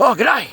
Oh, g'day!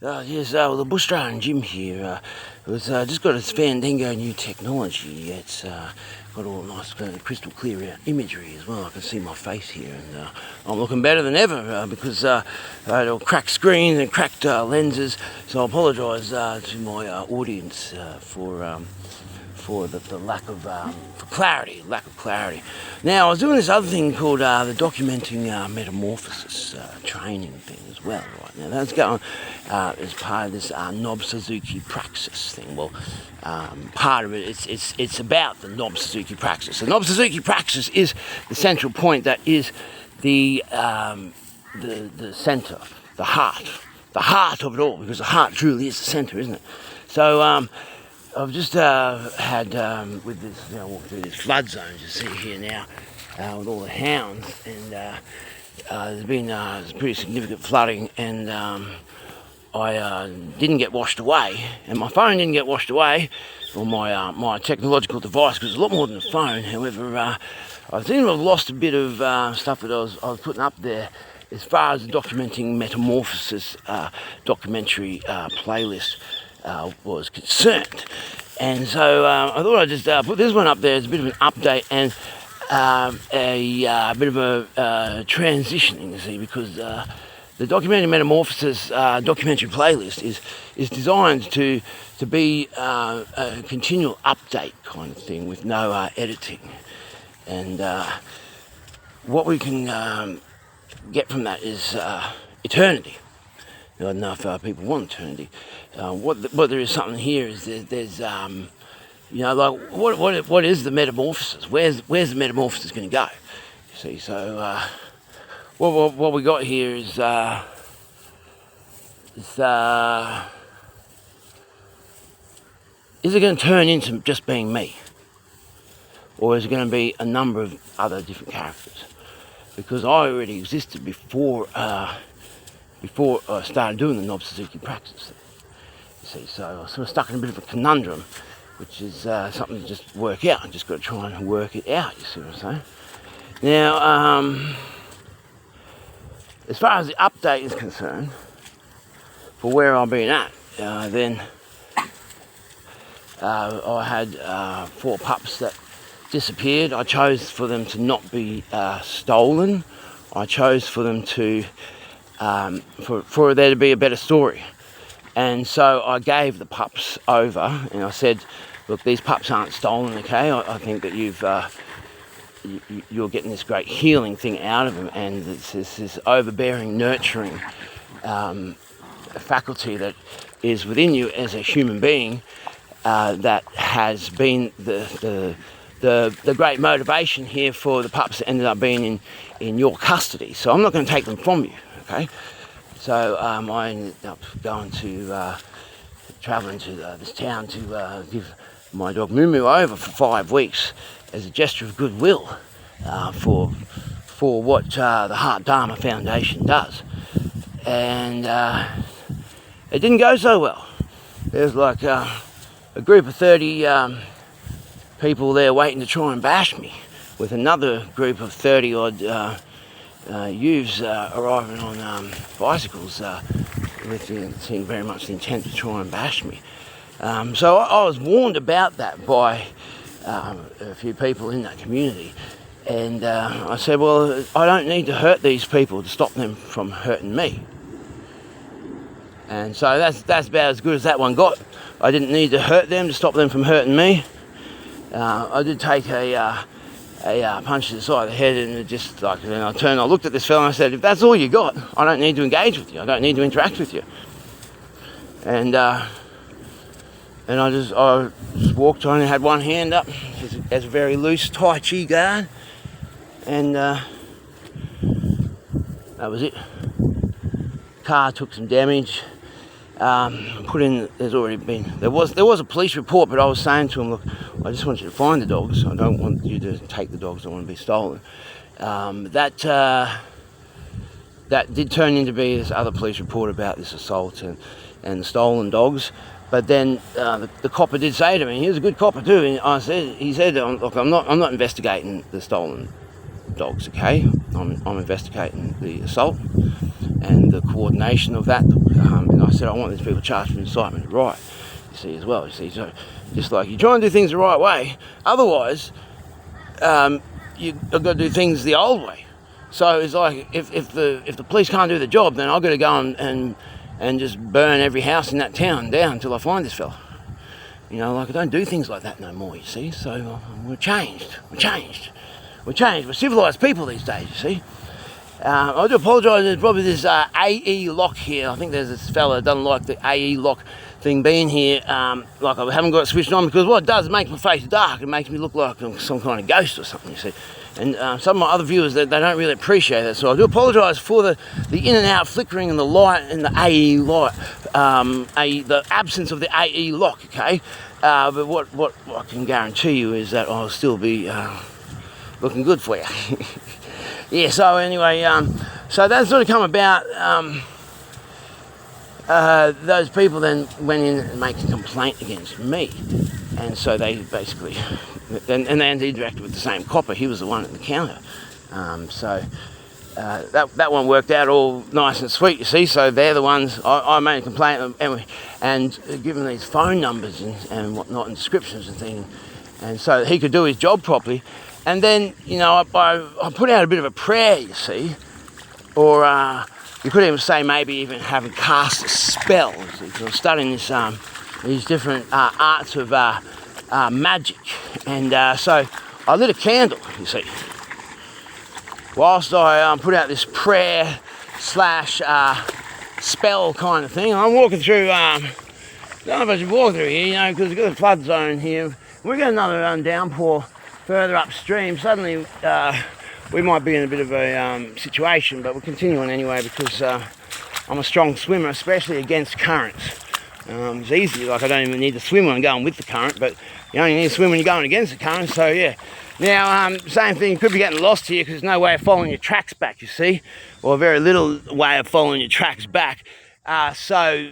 Yes, the Bushtralian gym here. It's just got its Fandango new technology. It's got all nice crystal clear imagery as well. I can see my face here, and I'm looking better than ever because I had all cracked screens and cracked lenses. So I apologise to my audience for the lack of lack of clarity. Now I was doing this other thing called the documenting Metamorphosis training thing as well. Right now that's going as part of this Knob Suzuki praxis thing. Well, part of it it's about the Knob Suzuki praxis. The Knob Suzuki praxis is the central point. That is the centre, the heart of it all, because the heart truly is the centre, isn't it? So I've just had, with this, walked through this flood zone, you see here now, with all the hounds, and there's been pretty significant flooding, and I didn't get washed away, and my phone didn't get washed away, or my technological device, because it's a lot more than a phone. However, I seem to have lost a bit of stuff that I was putting up there as far as the documenting Metamorphosis documentary playlist was concerned. And so I thought I'd just put this one up there as a bit of an update and a bit of a transitioning, you see, because the documenting Metamorphosis documentary playlist is designed to be a continual update kind of thing with no editing. And what we can get from that is eternity. I don't know if people want eternity. What there is something here is there's like what is the metamorphosis? Where's the metamorphosis going to go? You see, so what we got here is it going to turn into just being me, or is it going to be a number of other different characters? Because I already existed before I started doing the Knob Suzuki praxis. You see, so I was sort of stuck in a bit of a conundrum, which is something to just work out. I just got to try and work it out, you see what I'm saying? Now, as far as the update is concerned, for where I've been at, then I had 4 pups that disappeared. I chose for them to not be stolen. I chose for them to for there to be a better story. And so I gave the pups over, and I said, look, these pups aren't stolen, okay? I think that you're getting this great healing thing out of them, and it's this overbearing, nurturing faculty that is within you as a human being that has been the great motivation here for the pups that ended up being in your custody. So I'm not going to take them from you. Okay, so I ended up going to travelling to this town to give my dog Moo Moo over for 5 weeks as a gesture of goodwill for what the Heart Dharma Foundation does, and it didn't go so well. There's like a group of 30 people there waiting to try and bash me, with another group of 30 odd youths arriving on bicycles seemed very much the intent to try and bash me. So I was warned about that by a few people in that community, and I said, well, I don't need to hurt these people to stop them from hurting me. And so that's about as good as that one got. I didn't need to hurt them to stop them from hurting me. I did take a punch to the side of the head, and it just like, then I turned, I looked at this fella and I said, if that's all you got, I don't need to engage with you, I don't need to interact with you. And I just walked on and had one hand up as a very loose Tai Chi guard, and that was it. Car took some damage. There was a police report, but I was saying to him, look, I just want you to find the dogs. I don't want you to take the dogs. I want to be stolen. That did turn into be this other police report about this assault and the stolen dogs. But then the copper did say to me, he was a good copper too, and he said, look, I'm not investigating the stolen dogs, okay? I'm investigating the assault. and the coordination of that. And I said I want these people charged with incitement to riot, you see, as well. You see, so just like you try and do things the right way, otherwise you've got to do things the old way. So it's like if the police can't do the job, then I've got to go and just burn every house in that town down until I find this fella. You know, like I don't do things like that no more, you see. So we're changed. We're civilised people these days, you see. I do apologise, there's probably this AE lock here. I think there's this fella that doesn't like the AE lock thing being here. Like I haven't got it switched on, because what it does is make my face dark. It makes me look like I'm some kind of ghost or something, you see. And some of my other viewers, they don't really appreciate that. So I do apologise for the in and out flickering and the light and the AE light, the absence of the AE lock, okay? But what I can guarantee you is that I'll still be looking good for you. Yeah, so anyway, so that sort of come about. Those people then went in and made a complaint against me, and so they basically, and they interacted with the same copper. He was the one at the counter, so that one worked out all nice and sweet, you see. So they're the ones I made a complaint and given these phone numbers and whatnot and descriptions and things, and so he could do his job properly. And then, you know, I put out a bit of a prayer, you see, or you could even say maybe even having cast a spell. So I'm studying this, these different arts of magic, and so I lit a candle, you see, whilst I put out this prayer slash spell kind of thing. I'm walking through, I don't know if I should walk through here, you know, because we've got a flood zone here. We've got another downpour further upstream. Suddenly we might be in a bit of a situation, but we'll continue on anyway, because I'm a strong swimmer, especially against currents. It's easy, like I don't even need to swim when I'm going with the current, but you only need to swim when you're going against the current, so yeah. Now, same thing, you could be getting lost here because there's no way of following your tracks back, you see, or very little way of following your tracks back. So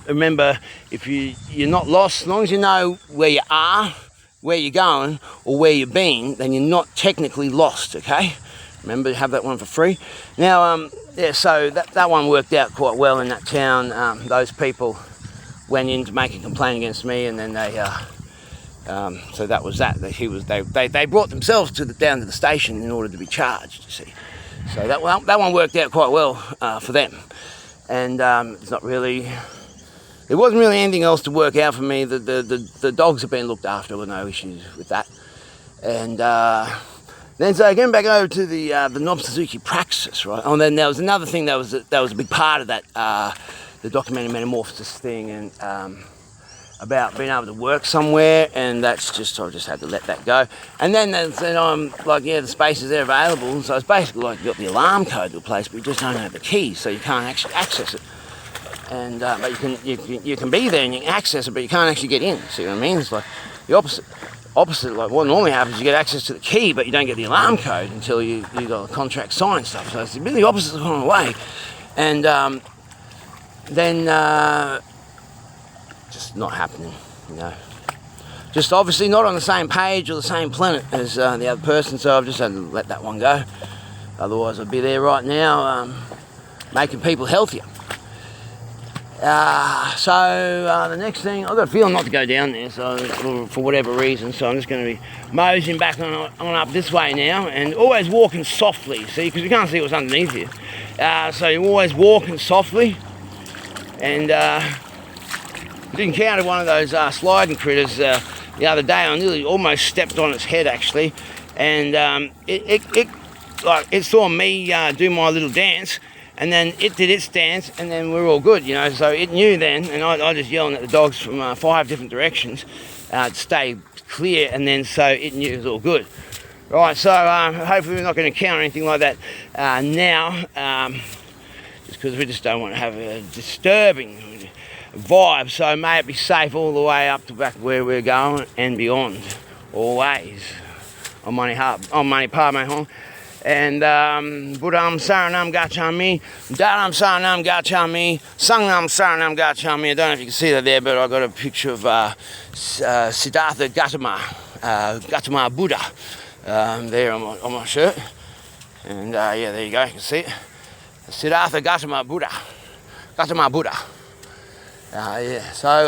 remember, if you're not lost, as long as you know where you are, where you're going, or where you've been, then you're not technically lost, okay? Remember, you have that one for free. Now, yeah, so that one worked out quite well in that town. Those people went in to make a complaint against me, and then they, so that was that. They brought themselves down to the station in order to be charged, you see. So that one worked out quite well for them. And it's not really... There wasn't really anything else to work out for me. The dogs have been looked after with no issues with that. And then so getting back over to the Nob Suzuki praxis, right? Oh, and then there was another thing that was a big part of that, the documented Metamorphosis thing, and about being able to work somewhere, and that's just, I just had to let that go. And then I'm like, yeah, the spaces there available. So it's basically like you got the alarm code to a place, but you just don't have the keys, so you can't actually access it. And but you can be there and you can access it, but you can't actually get in. See what I mean? It's like the opposite. Like what normally happens, you get access to the key, but you don't get the alarm code until you got a contract signed stuff. So it's really the opposite kind of way. And then just not happening, you know. Just obviously not on the same page or the same planet as the other person. So I've just had to let that one go. Otherwise, I'd be there right now, making people healthier. So the next thing, I've got a feeling not to go down there, so for whatever reason, so I'm just going to be moseying back on up this way now, and always walking softly, see, because you can't see what's underneath you. So you're always walking softly, and I did encounter one of those sliding critters the other day. I nearly almost stepped on its head, actually, and it saw me do my little dance. And then it did its dance, and then we're all good, you know. So it knew then, and I just yelling at the dogs from 5 different directions to stay clear, and then so it knew it was all good. Right, so hopefully we're not going to encounter anything like that now, just because we just don't want to have a disturbing vibe. So may it be safe all the way up to back where we're going and beyond, always. On Money Padme Hong. And Buddham Saranam Gachami, Dharam Saranam Gachami, Sangnam Saranam Gachami. I don't know if you can see that there, but I got a picture of Siddhartha Gautama Buddha there on my shirt. And yeah, there you go, you can see it. Siddhartha Gautama Buddha. Yeah. So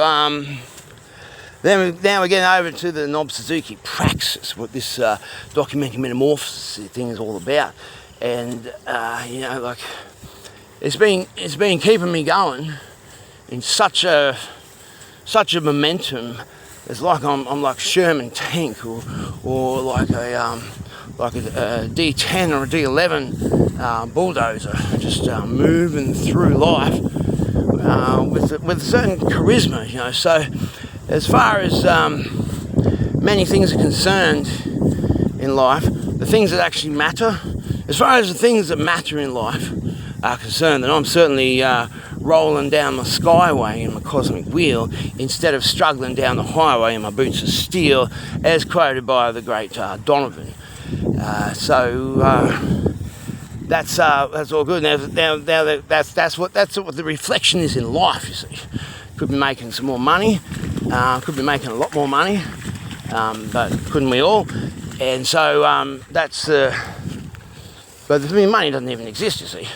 now we're getting over to the Nob Suzuki praxis, what this documenting metamorphosis thing is all about, and you know, like it's been keeping me going in such a momentum. It's like I'm like Sherman tank or like a D10 or a D11 bulldozer, just moving through life with a certain charisma, you know. So as far as many things are concerned in life, the things that actually matter, as far as the things that matter in life are concerned, then I'm certainly rolling down the skyway in my cosmic wheel instead of struggling down the highway in my boots of steel, as quoted by the great Donovan. That's all good. Now that's what the reflection is in life. You see, could be making some more money, could be making a lot more money, but couldn't we all? And so but for me, money doesn't even exist. You see.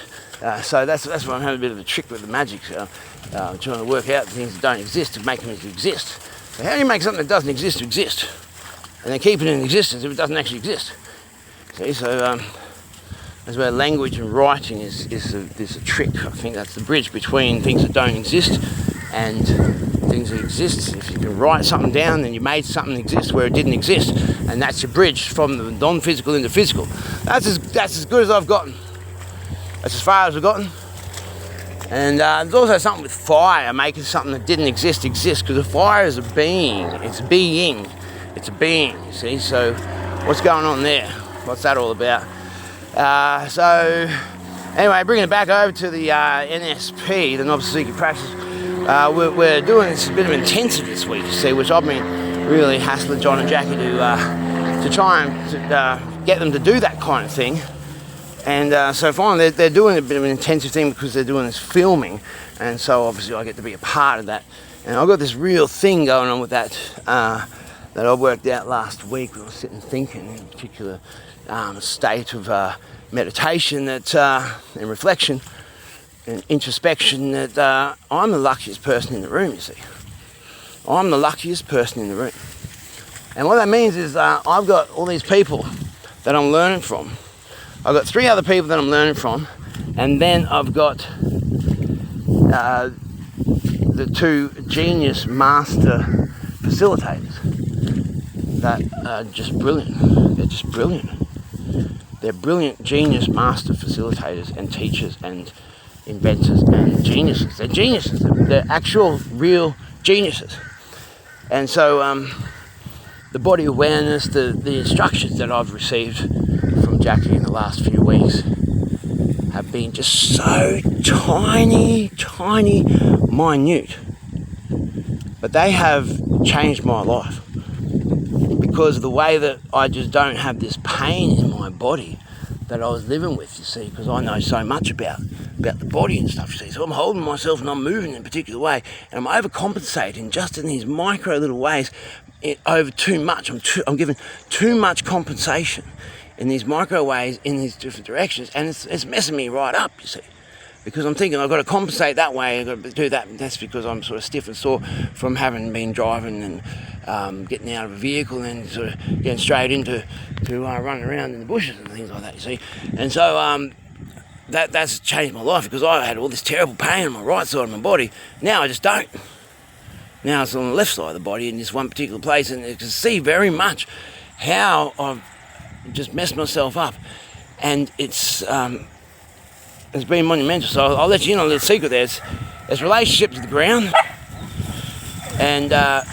So that's why I'm having a bit of a trick with the magic, trying to work out things that don't exist to make them exist. So how do you make something that doesn't exist to exist, and then keep it in existence if it doesn't actually exist? See, so that's where language and writing is a trick. I think that's the bridge between things that don't exist and things that exist. If you can write something down, then you made something exist where it didn't exist, and that's your bridge from the non-physical into physical. That's as good as I've gotten. That's as far as I've gotten. And there's also something with fire, making something that didn't exist, because a fire is a being. It's being. It's a being, you see. So what's going on there? What's that all about? So anyway, bringing it back over to the NSP, the Nob Suzuki practice, we're doing this bit of intensive this week, you see, which I've been really hassling John and Jackie to try and get them to do that kind of thing. And so finally they're doing a bit of an intensive thing because they're doing this filming, and so obviously I get to be a part of that. And I've got this real thing going on with that that I worked out last week when I was sitting thinking, in a particular state of meditation that and reflection and introspection, that I'm the luckiest person in the room, you see. I'm the luckiest person in the room. And what that means is I've got all these people that I'm learning from. I've got 3 other people that I'm learning from, and then I've got the 2 genius master facilitators that are just brilliant. They're just brilliant. They're brilliant genius master facilitators and teachers and inventors and geniuses. They're geniuses. They're actual, real geniuses. And so the body awareness, the instructions that I've received from Jackie in the last few weeks have been just so tiny, minute. But they have changed my life because of the way that I just don't have this pain in my body that I was living with, you see, because I know so much about the body and stuff, you see. So I'm holding myself and I'm moving in a particular way, and I'm overcompensating just in these micro little ways over too much. I'm giving too much compensation in these micro ways in these different directions, and it's messing me right up, you see. Because I'm thinking I've got to compensate that way, I've got to do that, and that's because I'm sort of stiff and sore from having been driving and getting out of a vehicle and sort of getting straight into running around in the bushes and things like that, you see. And so that's changed my life, because I had all this terrible pain on my right side of my body. Now I just don't. Now it's on the left side of the body in this one particular place, and you can see very much how I've just messed myself up, and it's been monumental. So I'll let you in on a little secret there. There's relationship to the ground, and like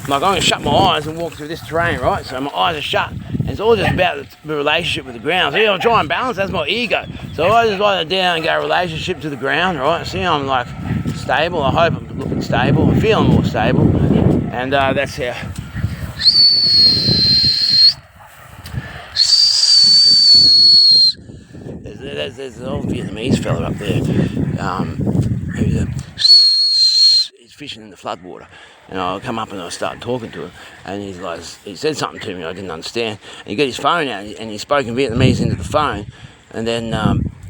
I'm going to shut my eyes and walk through this terrain, right? So my eyes are shut, and it's all just about the relationship with the ground. See, I'm trying to balance, that's my ego. So I just write it down and go relationship to the ground, right? See, I'm like stable. I hope I'm looking stable. I'm feeling more stable, and that's how. There's an old Vietnamese fella up there he's fishing in the floodwater, and I come up and I start talking to him, and he said something to me I didn't understand, and he got his phone out and he spoke in Vietnamese into the phone, and then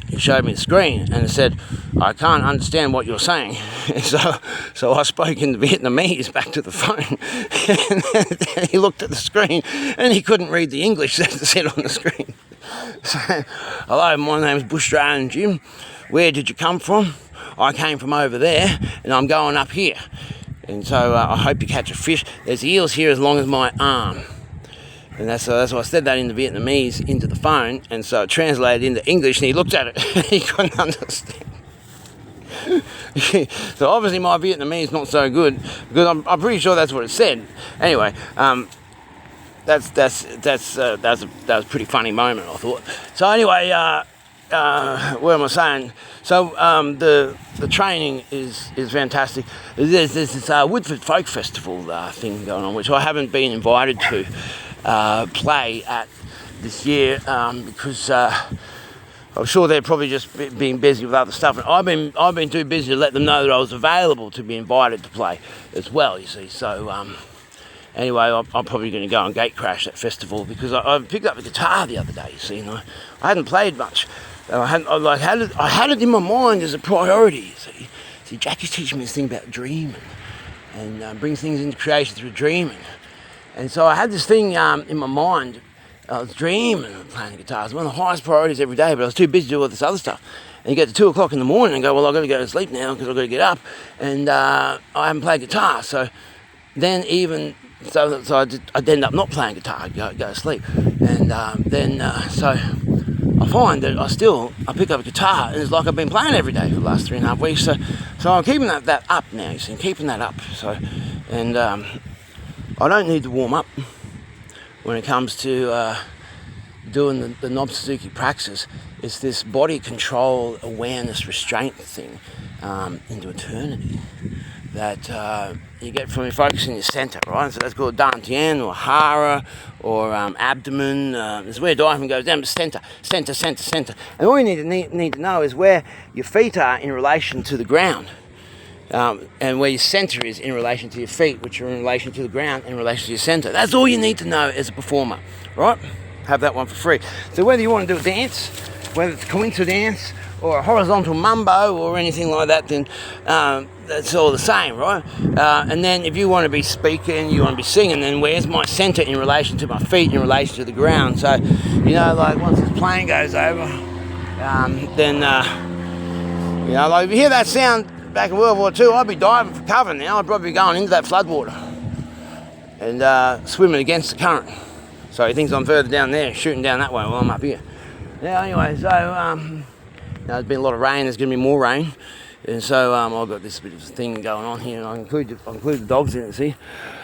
he showed me the screen and it said, I can't understand what you're saying. And so I spoke in Vietnamese back to the phone. And then he looked at the screen and he couldn't read the English that said on the screen. So, hello, my name's Bushtralian Jim. Where did you come from? I came from over there and I'm going up here. And so I hope you catch a fish. There's eels here as long as my arm. And that's why I said that in the Vietnamese into the phone, and so it translated into English, and he looked at it, and he couldn't understand. So obviously my Vietnamese is not so good, because I'm pretty sure that's what it said. Anyway, that was a pretty funny moment, I thought. So anyway, what am I saying? So the training is fantastic. There's this Woodford Folk Festival thing going on, which I haven't been invited to play at this year because I'm sure they're probably just being busy with other stuff, and I've been too busy to let them know that I was available to be invited to play as well, you see. So anyway, I'm probably going to go and gate crash that festival, because I picked up the guitar the other day, you see, and I hadn't played much. I had it in my mind as a priority, you see. Jackie's teaching me this thing about dreaming and brings things into creation through dreaming. And so I had this thing in my mind. I was dreaming of playing the guitar. It was one of the highest priorities every day, but I was too busy to do all this other stuff. And you get to 2 o'clock in the morning and go, well, I've got to go to sleep now because I've got to get up. And I haven't played guitar. So then so I'd end up not playing guitar. I'd go to sleep. And so I find that I pick up a guitar, and it's like I've been playing every day for the last 3.5 weeks. So I'm keeping that up now, you see, keeping that up. So, and I don't need to warm up when it comes to doing the Knob Suzuki praxis. It's this body control, awareness, restraint thing into eternity that you get from focusing your centre, right? So that's called Dantian or Hara or abdomen. It's where diaphragm goes down, but centre. And all you need to know is where your feet are in relation to the ground. And where your centre is in relation to your feet, which are in relation to the ground, in relation to your centre. That's all you need to know as a performer, right? Have that one for free. So whether you want to do a dance, whether it's a coincidence or a horizontal mambo or anything like that, then that's all the same, right? And then if you want to be speaking, you want to be singing, then where's my centre in relation to my feet, in relation to the ground? So, you know, like once this plane goes over, then, you know, like if you hear that sound back in World War II, I'd be diving for cover now. I'd probably be going into that floodwater and swimming against the current. So he thinks I'm further down there, shooting down that way while I'm up here. Yeah, anyway, so there's been a lot of rain. There's going to be more rain. And so I've got this bit of thing going on here, and I include the dogs in it, see?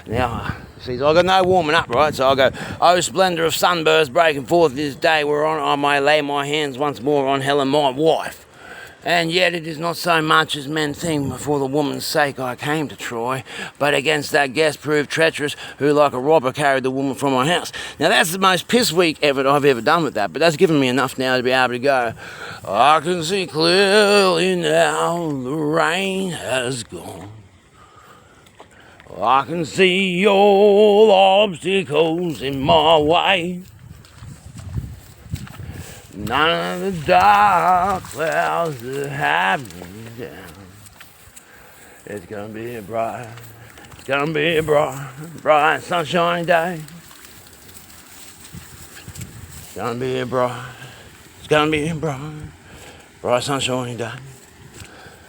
Now, see, so I've got no warming up, right? So I'll go, oh, splendour of sunburst breaking forth this day, whereon I may lay my hands once more on Helen, my wife. And yet it is not so much as men think, for the woman's sake I came to Troy, but against that guest proved treacherous, who like a robber carried the woman from my house. Now that's the most piss weak I've ever done with that, but that's given me enough now to be able to go, I can see clearly now the rain has gone. I can see all obstacles in my way. None of the dark clouds that have me down. It's gonna be a bright sunshiny day. It's gonna be a bright sunshiny day.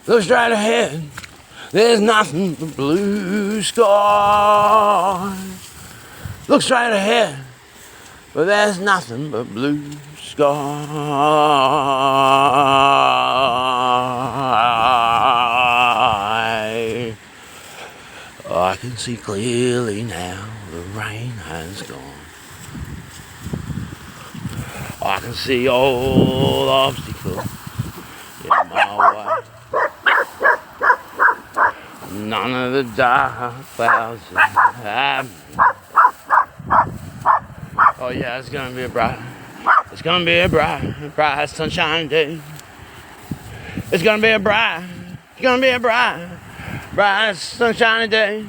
Look straight ahead, there's nothing but blue sky. Look straight ahead, but there's nothing but blue sky. I can see clearly now the rain has gone. I can see all obstacles in my way. None of the dark clouds have me. Oh yeah, it's gonna be a bright sunshine day. It's gonna be a bright sunshiny day.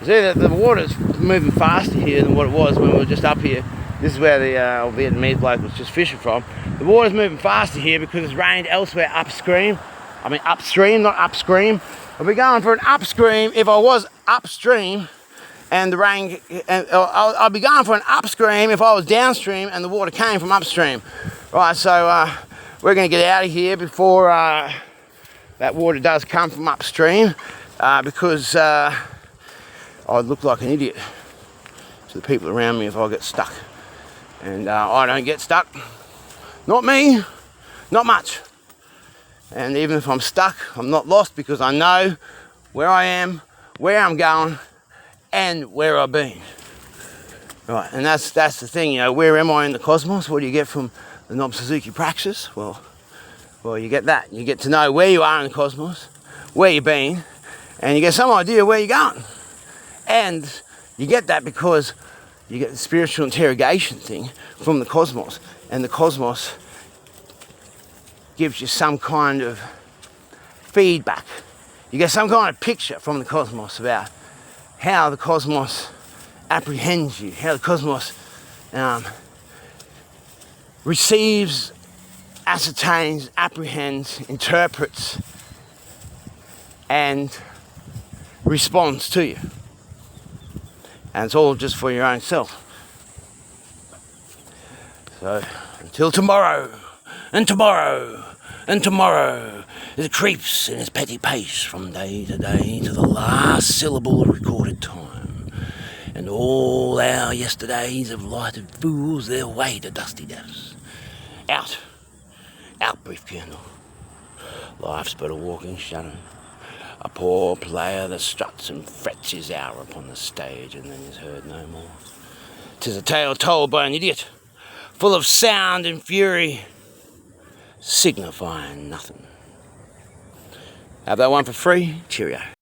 See that the water's moving faster here than what it was when we were just up here. This is where the Vietnamese bloke was just fishing from. The water's moving faster here because it's rained elsewhere upstream. I mean upstream, not upstream. I'll be going for an upstream if I was upstream and the rain, and I'll be going for an upstream if I was downstream and the water came from upstream. Right, so we're going to get out of here before that water does come from upstream because I'd look like an idiot to the people around me if I get stuck. And I don't get stuck. Not me, not much. And even if I'm stuck, I'm not lost because I know where I am, where I'm going, and where I've been. Right, and that's the thing, you know, where am I in the cosmos? What do you get from the Knob Suzuki praxis? Well, you get that. You get to know where you are in the cosmos, where you've been, and you get some idea where you're going. And you get that because you get the spiritual interrogation thing from the cosmos, and the cosmos gives you some kind of feedback. You get some kind of picture from the cosmos about how the cosmos apprehends you, how the cosmos receives, ascertains, apprehends, interprets, and responds to you. And it's all just for your own self. So, until tomorrow, and tomorrow, and tomorrow, as it creeps in its petty pace from day to day to the last syllable of recorded time, and all our yesterdays have lighted fools their way to dusty deaths. Out, brief candle. Life's but a walking shadow. A poor player that struts and frets his hour upon the stage and then is heard no more. 'Tis a tale told by an idiot, full of sound and fury, signifying nothing. Have that one for free? Cheerio.